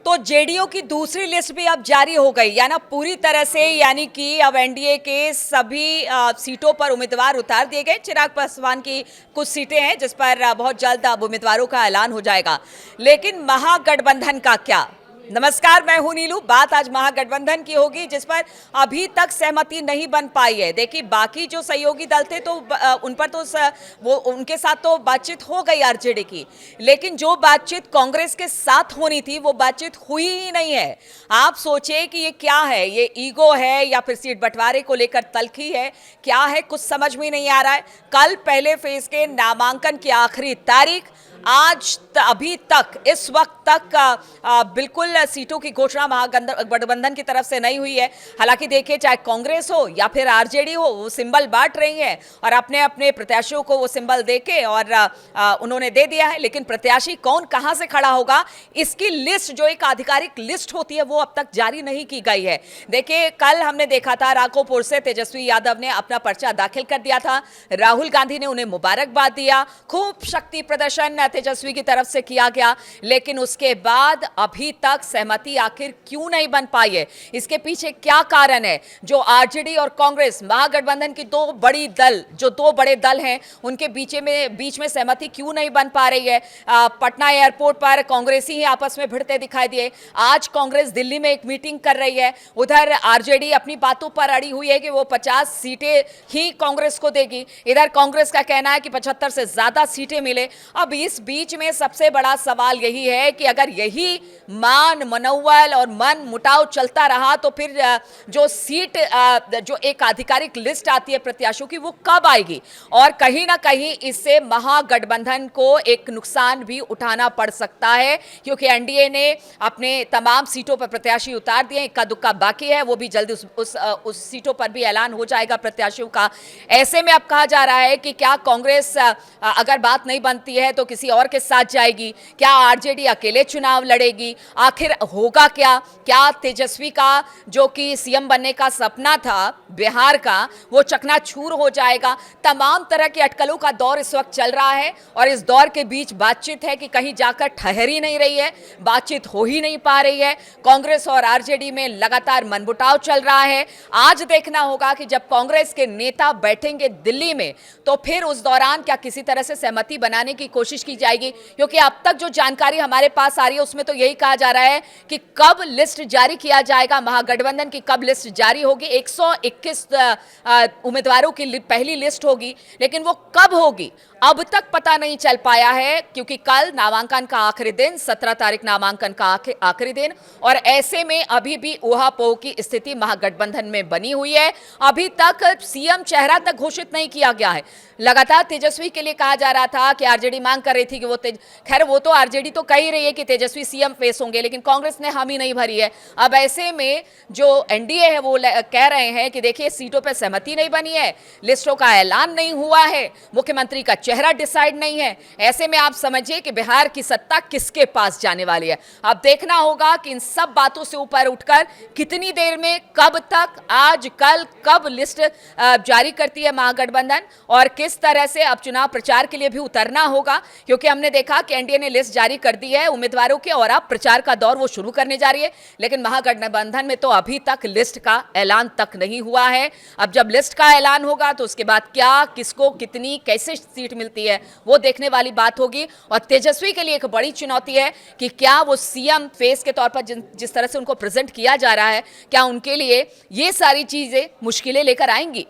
तो जेडीयू की दूसरी लिस्ट भी अब जारी हो गई, या ना पूरी तरह से, यानी कि अब एनडीए के सभी सीटों पर उम्मीदवार उतार दिए गए। चिराग पासवान की कुछ सीटें हैं जिस पर बहुत जल्द अब उम्मीदवारों का ऐलान हो जाएगा। लेकिन महागठबंधन का क्या? नमस्कार, मैं हूं नीलू। बात आज महागठबंधन की होगी जिस पर अभी तक सहमति नहीं बन पाई है। देखिए, बाकी जो सहयोगी दल थे तो उन पर तो वो उनके साथ तो बातचीत हो गई आरजेडी की, लेकिन जो बातचीत कांग्रेस के साथ होनी थी वो बातचीत हुई ही नहीं है। आप सोचे कि ये क्या है, ये ईगो है या फिर सीट बंटवारे को लेकर तल्खी है, क्या है, कुछ समझ में नहीं आ रहा है। कल पहले फेज के नामांकन की आखिरी तारीख, आज अभी तक इस वक्त तक बिल्कुल सीटों की घोषणा महागठबंधन की तरफ से नहीं हुई है। हालांकि देखिए, चाहे कांग्रेस हो या फिर आरजेडी हो, वो सिंबल बांट रही है और अपने अपने प्रत्याशियों को वो सिंबल देके और उन्होंने दे दिया है। लेकिन प्रत्याशी कौन कहां से खड़ा होगा, इसकी लिस्ट, जो एक आधिकारिक लिस्ट होती है, वो अब तक जारी नहीं की गई है। देखिए, कल हमने देखा था राघोपुर से तेजस्वी यादव ने अपना पर्चा दाखिल कर दिया था। राहुल गांधी ने उन्हें मुबारकबाद दिया, खूब शक्ति प्रदर्शन तेजस्वी की तरफ से किया गया। लेकिन उसके बाद अभी तक सहमति आखिर क्यों नहीं बन पाई है, इसके पीछे क्या कारण है? जो आरजेडी और कांग्रेस महागठबंधन की दो बड़े दल हैं, उनके बीच में सहमति क्यों नहीं बन पा रही है? पटना एयरपोर्ट पर कांग्रेसी ही आपस में भिड़ते दिखाई दिए। आज कांग्रेस दिल्ली में एक मीटिंग कर रही है, उधर आरजेडी अपनी बातों पर अड़ी हुई है कि वो 50 सीटें ही कांग्रेस को देगी। इधर कांग्रेस का कहना है कि 75 से ज्यादा सीटें मिले। अब इस बीच में सबसे बड़ा सवाल यही है कि अगर यही मान मनौवल और मन मुटाव चलता रहा तो फिर जो एक आधिकारिक लिस्ट आती है प्रत्याशियों की, वो कब आएगी? और कहीं ना कहीं इससे महागठबंधन को एक नुकसान भी उठाना पड़ सकता है, क्योंकि एनडीए ने अपने तमाम सीटों पर प्रत्याशी उतार दिए। इक्का दुक्का बाकी है, वो भी जल्दी उस सीटों पर भी ऐलान हो जाएगा प्रत्याशियों का। ऐसे में अब कहा जा रहा है कि क्या कांग्रेस अगर बात नहीं बनती है तो किसी और के साथ जाएगी? क्या आरजेडी अकेले चुनाव लड़ेगी? आखिर होगा क्या? क्या तेजस्वी का जो कि सीएम बनने का सपना था बिहार का, वो चकनाचूर हो जाएगा? तमाम तरह की अटकलों का दौर इस वक्त चल रहा है और इस दौर के बीच बातचीत है कि कहीं जाकर ठहर ही नहीं रही है, बातचीत हो ही नहीं पा रही है। कांग्रेस और आरजेडी में लगातार मनमुटाव चल रहा है। आज देखना होगा कि जब कांग्रेस के नेता बैठेंगे दिल्ली में तो फिर उस दौरान क्या किसी तरह से सहमति बनाने की कोशिश की जाएगी, क्योंकि अब तक जो जानकारी हमारे पास आ रही है उसमें तो यही कहा जा रहा है कि कब लिस्ट जारी किया जाएगा, महागठबंधन की कब लिस्ट जारी होगी। 121 उम्मीदवारों की पहली लिस्ट होगी, लेकिन वो कब होगी अब तक पता नहीं चल पाया है, क्योंकि कल नामांकन का आखिरी दिन, 17 तारीख नामांकन का आखिरी दिन, और ऐसे में अभी भी ऊहापोह की स्थिति महागठबंधन में बनी हुई है। अभी तक सीएम चेहरा तक घोषित नहीं किया गया है। लगातार तेजस्वी के लिए कहा जा रहा था कि आरजेडी मांग कर रही थी कि वो तो आरजेडी तो कह ही रही है कि तेजस्वी सीएम फेस होंगे, लेकिन कांग्रेस ने हामी नहीं भरी है। अब ऐसे में जो एनडीए है वो कह रहे हैं कि देखिए, सीटों पर सहमति नहीं बनी है, लिस्टों का ऐलान नहीं हुआ है, मुख्यमंत्री का चेहरा डिसाइड नहीं है। ऐसे में आप समझिए कि बिहार की सत्ता किसके पास जाने वाली है। अब देखना होगा कि इन सब बातों से ऊपर उठकर कितनी देर में, कब तक, आज कल कब लिस्ट जारी करती है महागठबंधन, और किस तरह से अब चुनाव प्रचार के लिए भी उतरना होगा, क्योंकि हमने देखा कि एनडीए ने लिस्ट जारी कर दी है उम्मीदवारों के और अब प्रचार का दौर वो शुरू करने जा रही है। लेकिन महागठबंधन में तो अभी तक लिस्ट का ऐलान तक नहीं हुआ है। अब जब लिस्ट का ऐलान होगा तो उसके बाद क्या, किसको कितनी, कैसे सीट मिलती है, वो देखने वाली बात होगी। और तेजस्वी के लिए एक बड़ी चुनौती है कि क्या वो सीएम फेस के तौर पर जिस तरह से उनको प्रेजेंट किया जा रहा है, क्या उनके लिए ये सारी चीजें मुश्किलें लेकर आएंगी?